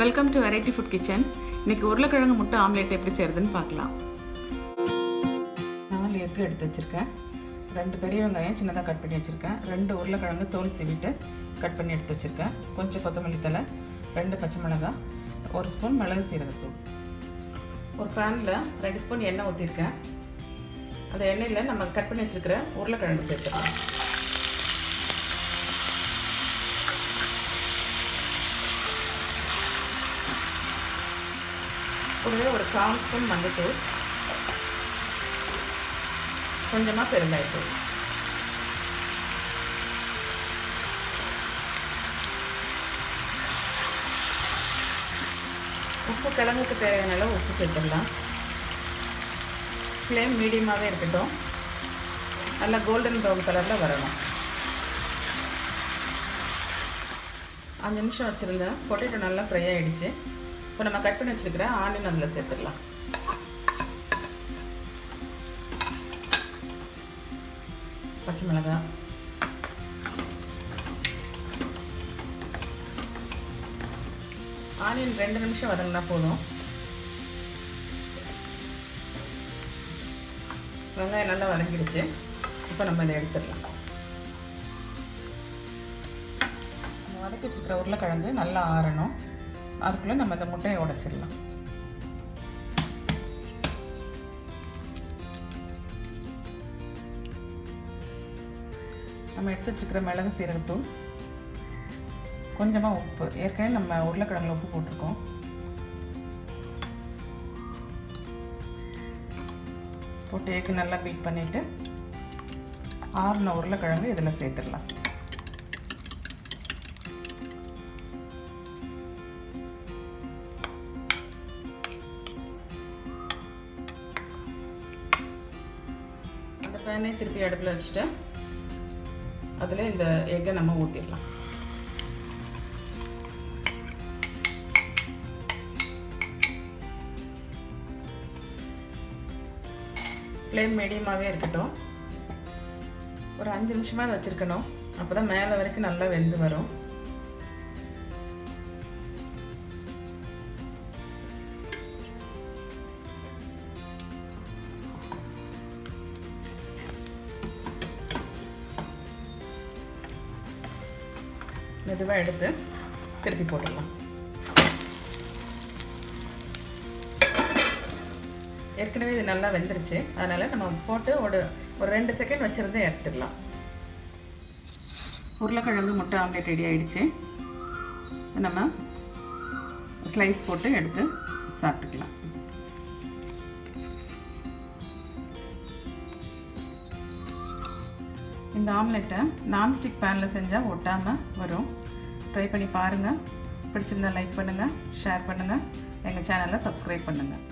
Welcome to variety food kitchen. இன்னைக்கு உருளைக்கிழங்கு முட்டை ஆம்லெட் எப்படி செய்யறதுன்னு பார்க்கலாம். 4 எக் எடுத்து வச்சுருக்கேன். 2 பெரிய வெங்காயம் சின்னதாக கட் பண்ணி வச்சுருக்கேன். 2 உருளைக்கிழங்கு தோல் சீவிட்டு கட் பண்ணி எடுத்து வச்சுருக்கேன். கொஞ்சம் கொத்தமல்லி தழை, 2 பச்சை மிளகாய், 1 ஸ்பூன் மிளகு சீரகத்தூள். ஒரு பேனில் 2 ஸ்பூன் எண்ணெய் ஊற்றிருக்கேன். அந்த எண்ணெயில் நம்ம கட் பண்ணி வச்சுருக்கிற உருளைக்கிழங்கு சேர்த்துக்கலாம். கூடவே ஒரு 1/4 ஸ்பூன் மஞ்சத்தூள், கொஞ்சமாக பெருங்காயத்தூள். உப்பு கிழங்குக்கு தேவையான அளவு உப்பு சேர்த்துடலாம். ஃப்ளேம் மீடியமாகவே இருக்கட்டும். நல்லா கோல்டன் ப்ரௌன் கலரில் வரணும். 5 நிமிஷம் வச்சுருந்தேன். பொட்டேட்டோ நல்லா ஃப்ரை ஆகிடுச்சு. இப்போ நம்ம கட் பண்ணி வச்சுருக்கிற ஆனியன் அதில் சேர்த்துடலாம். பச்சை மிளகாய், ஆனியன் 2 நிமிஷம் வதங்கினா போதும். வெங்காயம் நல்லா வதங்கிடுச்சு. இப்போ நம்ம இதை எடுத்துடலாம். வதக்கி வச்சுருக்கிற உருளைக்கிழங்கு நல்லா ஆறணும். அதுக்குள்ளே நம்ம இந்த முட்டையை உடைச்சிடலாம். நம்ம எடுத்து வச்சுக்கிற மிளகு சீரகத்தூள், கொஞ்சமாக உப்பு, ஏற்கனவே நம்ம உருளைக்கிழங்குல உப்பு போட்டிருக்கோம். போட்டு ஏற்கனவே நல்லா பீட் பண்ணிவிட்டு ஆறின உருளைக்கிழங்கு இதில் சேர்த்துடலாம். பேனே திருப்பி அடுப்பில் வச்சுட்டு அதில் இந்த எக்கை நம்ம ஊற்றிடலாம். ஃப்ளேம் மீடியமாகவே இருக்கட்டும். ஒரு 5 நிமிஷமாக அதை வச்சுருக்கணும். அப்போ தான் மேலே வரைக்கும் நல்லா வெந்து வரும். மெதுவாக எடுத்து திருப்பி போட்டுடலாம். ஏற்கனவே இது நல்லா வெந்துருச்சு. அதனால் நம்ம போட்டு ஒரு 2 செகண்ட் வச்சுருந்து எடுத்துடலாம். உருளைக்கிழங்கு முட்டை ஆம்லெட் ரெடி ஆகிடுச்சு. நம்ம ஸ்லைஸ் போட்டு எடுத்து சாப்பிட்டுக்கலாம். இந்த ஆம்லெட்டை நான்ஸ்டிக் பேனில் செஞ்சால் ஒட்டாமல் வரும். ட்ரை பண்ணி பாருங்கள். பிடிச்சிருந்தா லைக் பண்ணுங்கள், ஷேர் பண்ணுங்கள், எங்கள் சேனலை சப்ஸ்கிரைப் பண்ணுங்கள்.